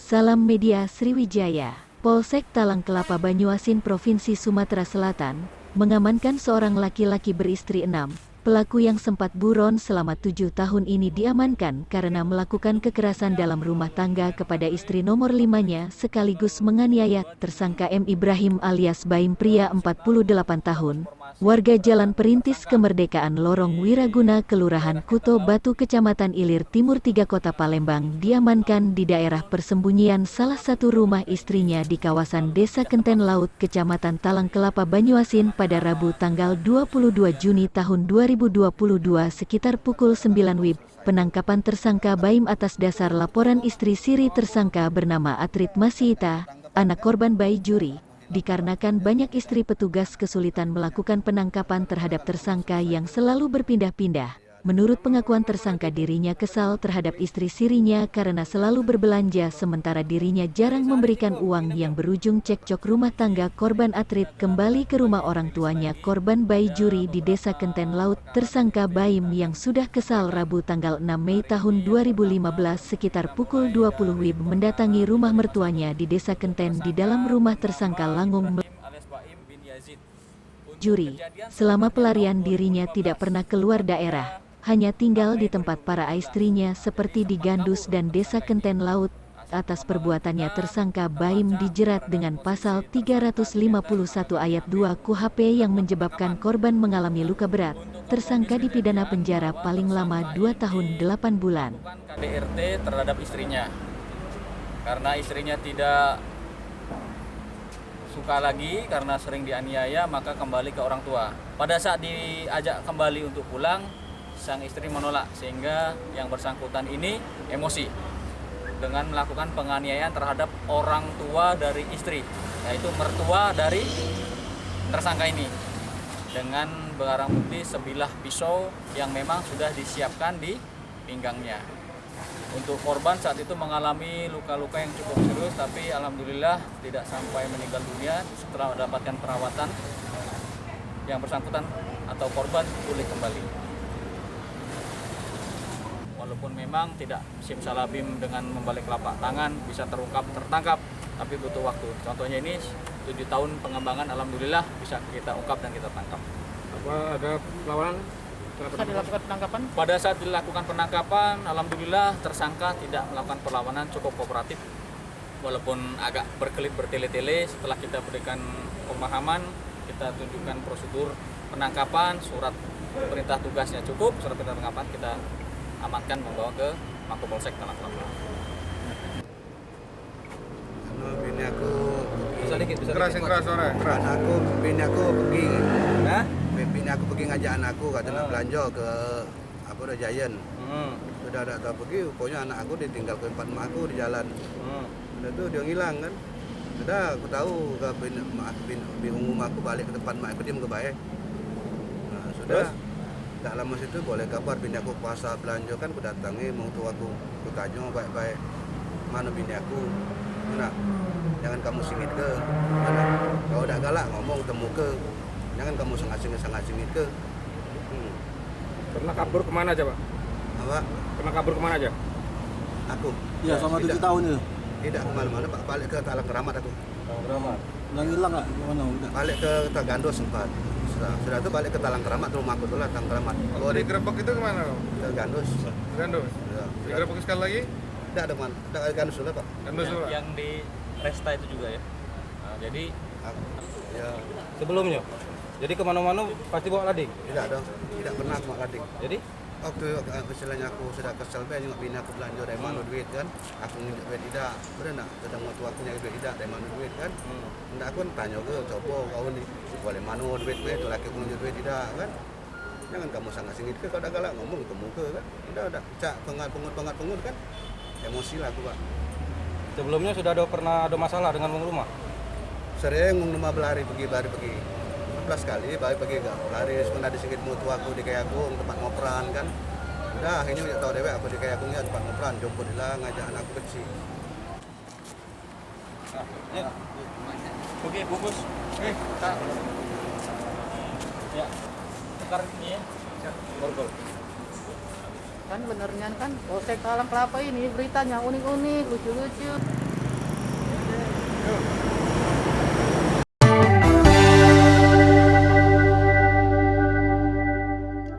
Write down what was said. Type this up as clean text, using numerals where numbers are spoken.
Salam Media Sriwijaya. Polsek Talang Kelapa Banyuasin Provinsi Sumatera Selatan mengamankan seorang laki-laki beristri 6. Pelaku yang sempat buron selama 7 tahun ini diamankan karena melakukan kekerasan dalam rumah tangga kepada istri nomor 5-nya sekaligus menganiaya. Tersangka M. Ibrahim alias Baim pria 48 tahun, warga Jalan Perintis Kemerdekaan Lorong Wiraguna Kelurahan Kuto Batu Kecamatan Ilir Timur 3 Kota Palembang diamankan di daerah persembunyian salah satu rumah istrinya di kawasan Desa Kenten Laut Kecamatan Talang Kelapa Banyuasin pada Rabu tanggal 22 Juni tahun 2022 sekitar pukul 9 WIB. Penangkapan tersangka Baim atas dasar laporan istri siri tersangka bernama Atrit Masihita, anak korban bayi juri, dikarenakan banyak istri petugas kesulitan melakukan penangkapan terhadap tersangka yang selalu berpindah-pindah. Menurut pengakuan tersangka, dirinya kesal terhadap istri sirinya karena selalu berbelanja sementara dirinya jarang memberikan uang yang berujung cekcok rumah tangga. Korban Atrit kembali ke rumah orang tuanya korban bayi juri di Desa Kenten Laut. Tersangka Baim yang sudah kesal Rabu tanggal 6 Mei tahun 2015 sekitar pukul 20 WIB mendatangi rumah mertuanya di Desa Kenten. Di dalam rumah tersangka Langung juri. Selama pelarian dirinya tidak pernah keluar daerah, hanya tinggal di tempat para istrinya seperti di Gandus dan Desa Kenten Laut. Atas perbuatannya tersangka Baim dijerat dengan pasal 351 ayat 2 KUHP yang menyebabkan korban mengalami luka berat. Tersangka dipidana penjara paling lama 2 tahun 8 bulan. KDRT terhadap istrinya, karena istrinya tidak suka lagi karena sering dianiaya, maka kembali ke orang tua. Pada saat diajak kembali untuk pulang, sang istri menolak sehingga yang bersangkutan ini emosi dengan melakukan penganiayaan terhadap orang tua dari istri, yaitu mertua dari tersangka ini, dengan barang bukti sebilah pisau yang memang sudah disiapkan di pinggangnya. Untuk korban saat itu mengalami luka-luka yang cukup serius, tapi alhamdulillah tidak sampai meninggal dunia. Setelah mendapatkan perawatan, yang bersangkutan atau korban pulih kembali. Walaupun memang tidak simsalabim dengan membalik telapak tangan bisa tertangkap, tapi butuh waktu. Contohnya ini 7 tahun pengembangan, alhamdulillah bisa kita ungkap dan kita tangkap. Apa ada perlawanan? Saat dilakukan penangkapan? Pada saat dilakukan penangkapan, alhamdulillah tersangka tidak melakukan perlawanan, cukup kooperatif. Walaupun agak berkelit bertele-tele, setelah kita berikan pemahaman, kita tunjukkan prosedur penangkapan, surat perintah tugasnya cukup, surat perintah penangkapan kita amankan membawa ke Mapolsek Talang Kelapa. Bini aku Bisa dikit. Keras suara. bini aku pergi. Nah? Bini aku pergi ngajak anakku, kata nak belanja ke Giant. Sudah ada tahu pergi, pokoknya anak aku ditinggal ke tempat mak aku di jalan. Udah tuh dia ngilang kan. Sudah aku tahu ke bini umum aku balik ke tempat mak aku, dia ke baik. Nah, sudah. Tak lama situ boleh kabar bini aku puasa belanja kan, aku datangi mau tuh aku tanya baik-baik, mana bini aku, mana jangan kamu singit ke, mana kalau udah galak ngomong temu ke, jangan kamu sengit ke. Pernah kabur kemana aja, Pak? Apa? Pernah kabur kemana aja? Aku? Iya, selama 7 tahun itu. Tidak kemana-mana Pak, balik ke Talang Keramat aku. Udah hilang nggak? Gimana? Udah. Balik ke Tagando sempat. Sudah tuh balik ke Talang Keramat, rumah aku tuh lah Talang Keramat. Kalau di Grebek itu kemana? Ke Gandus. Gandus. Ya, Di Grebek sekali lagi? tidak ada mana, ada Gandus sudah Pak. Gandus juga. Yang di Resta itu juga ya. Nah, jadi Ya, Sebelumnya? Jadi kemana-mana pasti bawa lading? tidak ada, tidak pernah aku lading. Jadi? Waktu istilahnya aku sudah kesel banyak nggak bini aku belanja dari mana duit kan, aku nginjak duit tidak, benar sedang waktu aku nyari duit tidak dari mana duit kan, hendak aku tanya ke coba kau nih boleh mana duit itu laki aku nginjak duit tidak kan, jangan kamu sangat singit ke, kalau ada galak ngomong ke muka kan, udah cak pengut kan, emosi lah aku Pak. Sebelumnya sudah pernah ada masalah dengan rumah? Sering rumah berlari pergi 11 kali, balik pergi ke lari, sudah disingkit mutu aku di Kayagung tempat ngoperan kan. Udah akhirnya udah tahu dewek aku di Kayagungnya tempat ngoperan, jemput lah ngajak anakku kecil. oke bungkus. Kita ya tukar ini ya. Borgol. Kan benernya kan Polsek Talang Kelapa ini beritanya unik-unik, lucu-lucu. Ayo.